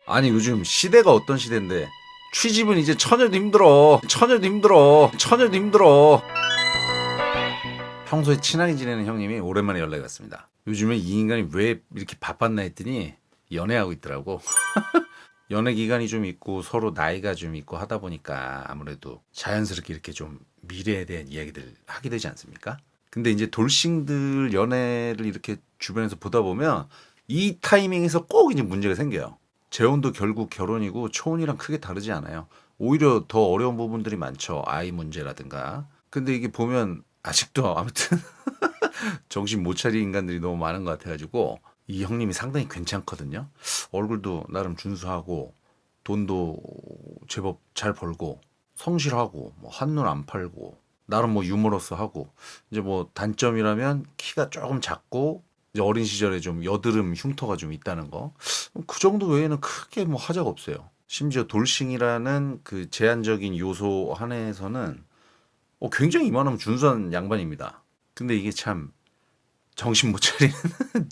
아니 요즘 시대가 어떤 시대인데 취집은 이제 처녀도 힘들어. 처녀도 힘들어. 처녀도 힘들어. 평소에 친하게 지내는 형님이 오랜만에 연락이 왔습니다. 요즘에 이 인간이 왜 이렇게 바빴나 했더니 연애하고 있더라고. 연애 기간이 좀 있고 서로 나이가 좀 있고 하다 보니까 아무래도 자연스럽게 이렇게 좀 미래에 대한 이야기들 하게 되지 않습니까? 근데 이제 돌싱들 연애를 이렇게 주변에서 보다 보면 이 타이밍에서 꼭 이제 문제가 생겨요. 재혼도 결국 결혼이고 초혼이랑 크게 다르지 않아요. 오히려 더 어려운 부분들이 많죠. 아이 문제라든가. 근데 이게 보면 아직도 아무튼 정신 못 차린 인간들이 너무 많은 것 같아가지고 이 형님이 상당히 괜찮거든요. 얼굴도 나름 준수하고 돈도 제법 잘 벌고 성실하고 뭐 한눈 안 팔고 나름 뭐 유머러스하고 이제 뭐 단점이라면 키가 조금 작고 이제 어린 시절에 좀 여드름 흉터가 좀 있다는 거. 그 정도 외에는 크게 뭐 하자가 없어요. 심지어 돌싱이라는 그 제한적인 요소 한해에서는 굉장히 이만하면 준수한 양반입니다. 근데 이게 참 정신 못 차리는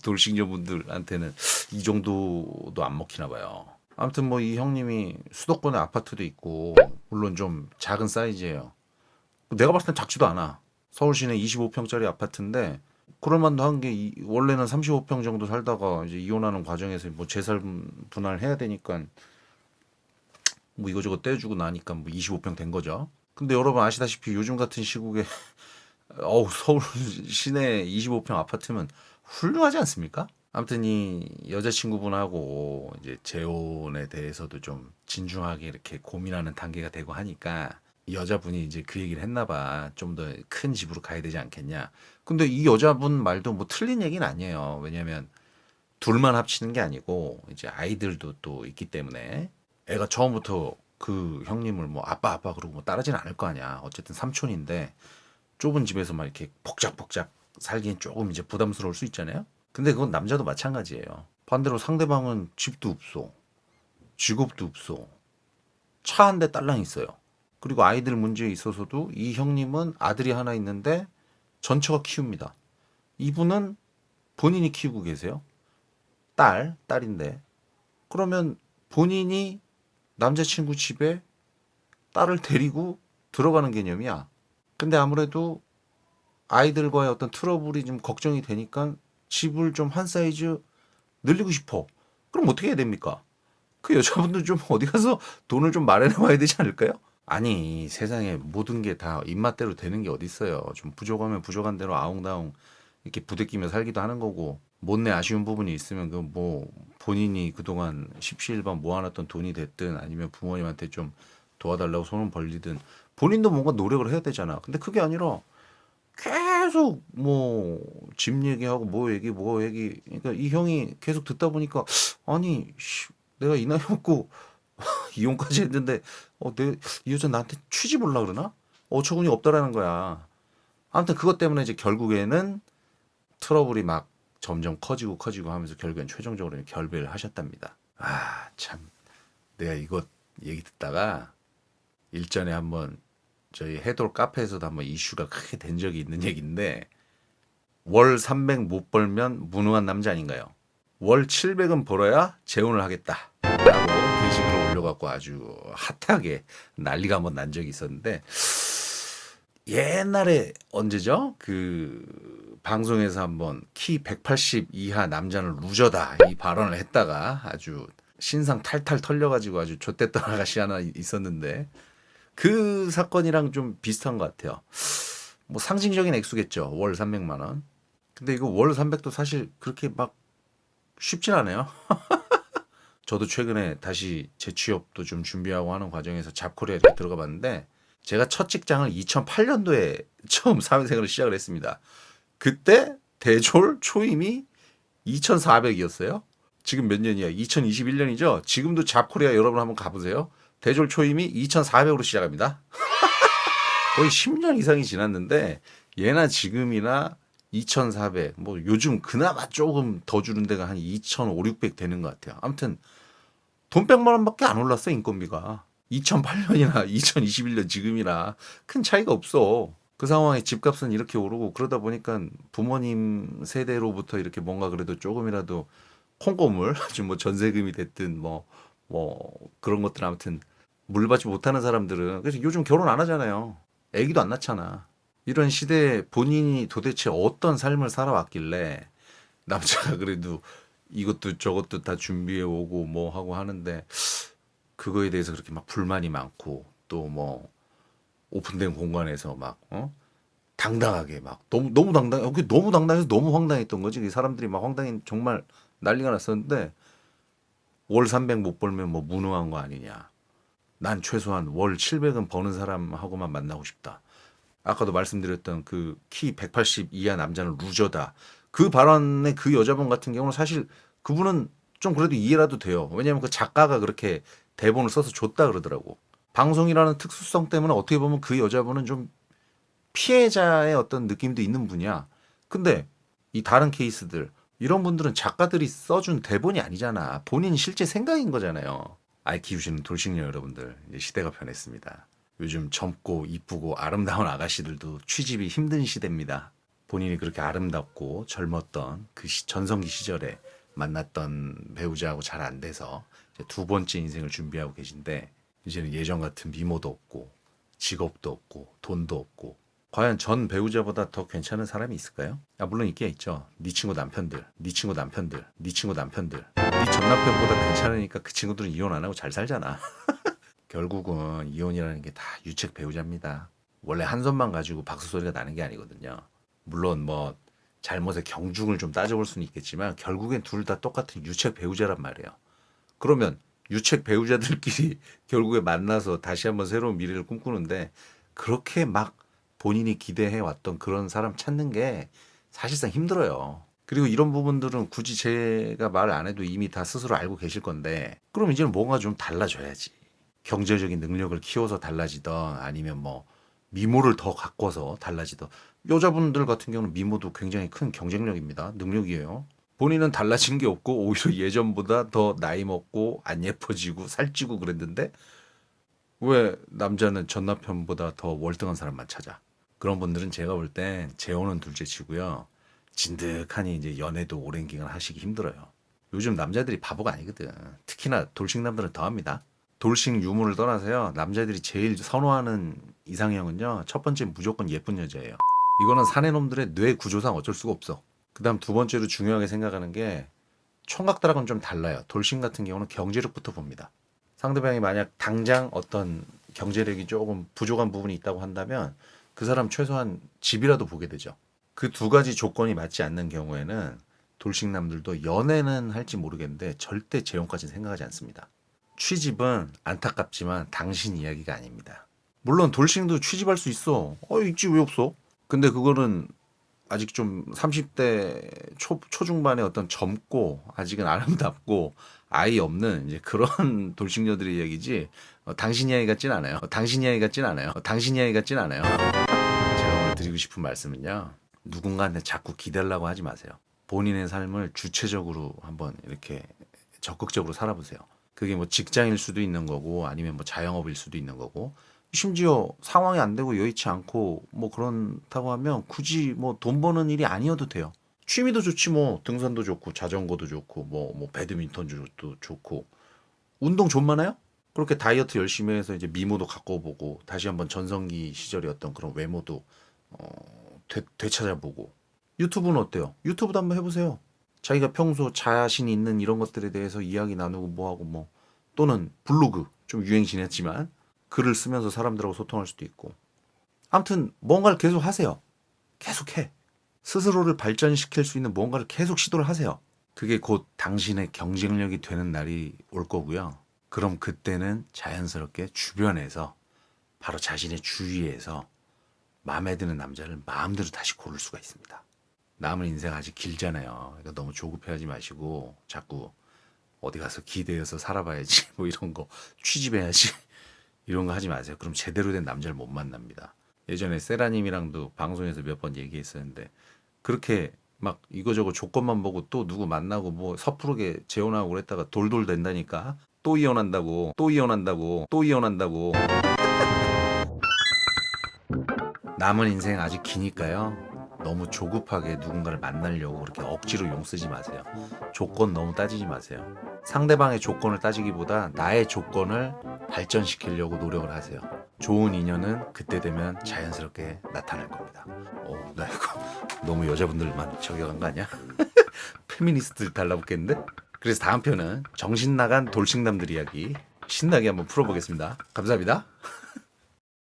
돌싱녀분들한테는 이 정도도 안 먹히나 봐요. 아무튼 뭐 이 형님이 수도권에 아파트도 있고 물론 좀 작은 사이즈예요. 내가 봤을 땐 작지도 않아. 서울 시내 25평짜리 아파트인데 그럴만도 한 게 원래는 35평 정도 살다가 이제 이혼하는 과정에서 뭐 재산 분할해야 되니까 뭐 이거저거 떼주고 나니까 뭐 25평 된 거죠. 근데 여러분 아시다시피 요즘 같은 시국에 서울 시내 25평 아파트면 훌륭하지 않습니까? 아무튼 이 여자친구분하고 이제 재혼에 대해서도 좀 진중하게 이렇게 고민하는 단계가 되고 하니까 이 여자분이 이제 그 얘기를 했나 봐. 좀 더 큰 집으로 가야 되지 않겠냐. 근데 이 여자분 말도 뭐 틀린 얘기는 아니에요. 왜냐면 둘만 합치는 게 아니고 이제 아이들도 또 있기 때문에 애가 처음부터 그 형님을 뭐 아빠 아빠 그러고 뭐 따르진 않을 거 아니야. 어쨌든 삼촌인데 좁은 집에서 막 이렇게 복작복작 살기엔 조금 이제 부담스러울 수 있잖아요. 근데 그건 남자도 마찬가지예요. 반대로 상대방은 집도 없어, 직업도 없어, 차 한 대 딸랑 있어요. 그리고 아이들 문제에 있어서도 이 형님은 아들이 하나 있는데 전처가 키웁니다. 이분은 본인이 키우고 계세요. 딸인데. 그러면 본인이 남자친구 집에 딸을 데리고 들어가는 개념이야. 근데 아무래도 아이들과의 어떤 트러블이 좀 걱정이 되니까 집을 좀 한 사이즈 늘리고 싶어. 그럼 어떻게 해야 됩니까? 그 여자분들 좀 어디 가서 돈을 좀 마련해 와야 되지 않을까요? 아니, 세상에 모든 게 다 입맛대로 되는 게 어디 있어요. 좀 부족하면 부족한 대로 아웅다웅 이렇게 부대끼며 살기도 하는 거고, 못내 아쉬운 부분이 있으면 그 뭐 본인이 그동안 십시일반 모아놨던 돈이 됐든 아니면 부모님한테 좀 도와달라고 손을 벌리든 본인도 뭔가 노력을 해야 되잖아. 근데 그게 아니라 계속 뭐 집 얘기하고 뭐 얘기 그러니까 이 형이 계속 듣다 보니까 아니 내가 이 나이 먹고 이혼까지 했는데 이 여자 나한테 취집 올라 그러나 어처구니 없다라는 거야. 아무튼 그것 때문에 이제 결국에는 트러블이 막 점점 커지고 하면서 결국엔 최종적으로 결별을 하셨답니다. 아 참 내가 이거 얘기 듣다가 일전에 한번 저희 해돌 카페에서도 한번 이슈가 크게 된 적이 있는 얘기인데 월 300 못 벌면 무능한 남자 아닌가요? 월 700은 벌어야 재혼을 하겠다. 라고 게시글을 올려갖고 아주 핫하게 난리가 한번 난 적이 있었는데 옛날에 언제죠? 그 방송에서 한번 키 180 이하 남자는 루저다 이 발언을 했다가 아주 신상 탈탈 털려가지고 아주 좆됐던 아가씨 하나 있었는데 그 사건이랑 좀 비슷한 것 같아요. 뭐 상징적인 액수겠죠. 월 300만 원. 근데 이거 월 300도 사실 그렇게 막 쉽진 않아요. 저도 최근에 다시 재취업도 좀 준비하고 하는 과정에서 잡코리아 이렇게 들어가 봤는데 제가 첫 직장을 2008년도에 처음 사회생활을 시작을 했습니다. 그때 대졸 초임이 2,400이었어요. 지금 몇 년이야? 2021년이죠? 지금도 잡코리아 여러분 한번 가보세요. 대졸 초임이 2,400으로 시작합니다. 거의 10년 이상이 지났는데 예나 지금이나 2,400, 뭐 요즘 그나마 조금 더 주는 데가 한 2,500, 600 되는 것 같아요. 아무튼 돈 100만 원밖에 안 올랐어 인건비가. 2008년이나 2021년 지금이나 큰 차이가 없어. 그 상황에 집값은 이렇게 오르고 그러다 보니까 부모님 세대로부터 이렇게 뭔가 그래도 조금이라도 콩고물, 아주 뭐 전세금이 됐든 뭐 뭐 그런 것들 아무튼 물받지 못하는 사람들은 그래서 요즘 결혼 안 하잖아요. 애기도 안 낳잖아. 이런 시대에 본인이 도대체 어떤 삶을 살아왔길래 남자가 그래도 이것도 저것도 다 준비해 오고 뭐 하고 하는데 그거에 대해서 그렇게 막 불만이 많고 또 뭐 오픈된 공간에서 막 당당하게 막 너무 당당 그게 너무 당당해서 너무 황당했던 거지. 그 사람들이 막 황당히 정말 난리가 났었는데 월 300 못 벌면 뭐 무능한 거 아니냐. 난 최소한 월 700은 버는 사람하고만 만나고 싶다. 아까도 말씀드렸던 그 키 180 이하 남자는 루저다. 그 발언의 그 여자분 같은 경우는 사실 그분은 좀 그래도 이해라도 돼요. 왜냐하면 그 작가가 그렇게 대본을 써서 줬다 그러더라고. 방송이라는 특수성 때문에 어떻게 보면 그 여자분은 좀 피해자의 어떤 느낌도 있는 분이야. 근데 이 다른 케이스들 이런 분들은 작가들이 써준 대본이 아니잖아. 본인 실제 생각인 거잖아요. 아이 키우시는 돌싱녀 여러분들, 이제 시대가 변했습니다. 요즘 젊고 이쁘고 아름다운 아가씨들도 취집이 힘든 시대입니다. 본인이 그렇게 아름답고 젊었던 그 전성기 시절에 만났던 배우자하고 잘 안 돼서 이제 두 번째 인생을 준비하고 계신데 이제는 예전 같은 미모도 없고 직업도 없고 돈도 없고 과연 전 배우자보다 더 괜찮은 사람이 있을까요? 물론 있긴 있죠. 네 친구 남편들, 네 친구 남편들, 네 친구 남편들. 네 전 남편보다 괜찮으니까 그 친구들은 이혼 안 하고 잘 살잖아. 결국은 이혼이라는 게 다 유책 배우자입니다. 원래 한 손만 가지고 박수 소리가 나는 게 아니거든요. 물론 뭐 잘못의 경중을 좀 따져볼 수는 있겠지만 결국엔 둘 다 똑같은 유책 배우자란 말이에요. 그러면 유책 배우자들끼리 결국에 만나서 다시 한번 새로운 미래를 꿈꾸는데 그렇게 막 본인이 기대해 왔던 그런 사람 찾는 게 사실상 힘들어요. 그리고 이런 부분들은 굳이 제가 말 안 해도 이미 다 스스로 알고 계실 건데 그럼 이제는 뭔가 좀 달라져야지. 경제적인 능력을 키워서 달라지던 아니면 뭐 미모를 더 가꿔서 달라지던 여자분들 같은 경우는 미모도 굉장히 큰 경쟁력입니다. 능력이에요. 본인은 달라진 게 없고 오히려 예전보다 더 나이 먹고 안 예뻐지고 살찌고 그랬는데 왜 남자는 전 남편보다 더 월등한 사람만 찾아? 그런 분들은 제가 볼 땐 재혼은 둘째치고요. 진득하니 이제 연애도 오랜 기간 하시기 힘들어요. 요즘 남자들이 바보가 아니거든. 특히나 돌싱남들은 더합니다. 돌싱 유무를 떠나서요. 남자들이 제일 선호하는 이상형은요. 첫 번째 무조건 예쁜 여자예요. 이거는 사내놈들의 뇌 구조상 어쩔 수가 없어. 그다음 두 번째로 중요하게 생각하는 게 총각들하고는 좀 달라요. 돌싱 같은 경우는 경제력부터 봅니다. 상대방이 만약 당장 어떤 경제력이 조금 부족한 부분이 있다고 한다면 그 사람 최소한 집이라도 보게 되죠. 그 두 가지 조건이 맞지 않는 경우에는 돌싱남들도 연애는 할지 모르겠는데 절대 재혼까지는 생각하지 않습니다. 취집은 안타깝지만 당신 이야기가 아닙니다. 물론 돌싱도 취집할 수 있어. 있지 왜 없어? 근데 그거는 아직 좀 30대 초중반의 어떤 젊고 아직은 아름답고 아이 없는 이제 그런 돌싱녀들의 이야기지. 당신 이야기 같진 않아요. 당신 이야기 같진 않아요. 당신 이야기 같진 않아요. 제가 오늘 드리고 싶은 말씀은요. 누군가한테 자꾸 기대려고 하지 마세요. 본인의 삶을 주체적으로 한번 이렇게 적극적으로 살아보세요. 그게 뭐 직장일 수도 있는 거고 아니면 뭐 자영업일 수도 있는 거고 심지어 상황이 안 되고 여의치 않고 뭐 그렇다고 하면 굳이 뭐 돈 버는 일이 아니어도 돼요. 취미도 좋지 뭐 등산도 좋고 자전거도 좋고 뭐 배드민턴도 좋고 운동 좀 많아요? 그렇게 다이어트 열심히 해서 이제 미모도 가꿔보고 다시 한번 전성기 시절의 어떤 그런 외모도 되찾아보고 유튜브는 어때요? 유튜브도 한번 해보세요. 자기가 평소 자신 있는 이런 것들에 대해서 이야기 나누고 뭐하고 뭐 또는 블로그 좀 유행이긴 했지만 글을 쓰면서 사람들하고 소통할 수도 있고 아무튼 뭔가를 계속 하세요. 계속해. 스스로를 발전시킬 수 있는 뭔가를 계속 시도를 하세요. 그게 곧 당신의 경쟁력이 되는 날이 올 거고요. 그럼 그때는 자연스럽게 주변에서 바로 자신의 주위에서 마음에 드는 남자를 마음대로 다시 고를 수가 있습니다. 남은 인생 아직 길잖아요. 그러니까 너무 조급해하지 마시고 자꾸 어디 가서 기대어서 살아봐야지 뭐 이런 거 취집해야지 이런 거 하지 마세요. 그럼 제대로 된 남자를 못 만납니다. 예전에 세라님이랑도 방송에서 몇 번 얘기했었는데 그렇게 막 이거저거 조건만 보고 또 누구 만나고 뭐 섣부르게 재혼하고 그랬다가 돌돌 된다니까 또 이혼한다고 또 이혼한다고 또 이혼한다고 남은 인생 아직 기니까요. 너무 조급하게 누군가를 만나려고 그렇게 억지로 용 쓰지 마세요. 조건 너무 따지지 마세요. 상대방의 조건을 따지기보다 나의 조건을 발전시키려고 노력을 하세요. 좋은 인연은 그때 되면 자연스럽게 나타날 겁니다. 나 이거 너무 여자분들만 저격한 거 아니야? 페미니스트들 달라붙겠는데? 그래서 다음 편은 정신 나간 돌싱남들 이야기 신나게 한번 풀어보겠습니다. 감사합니다.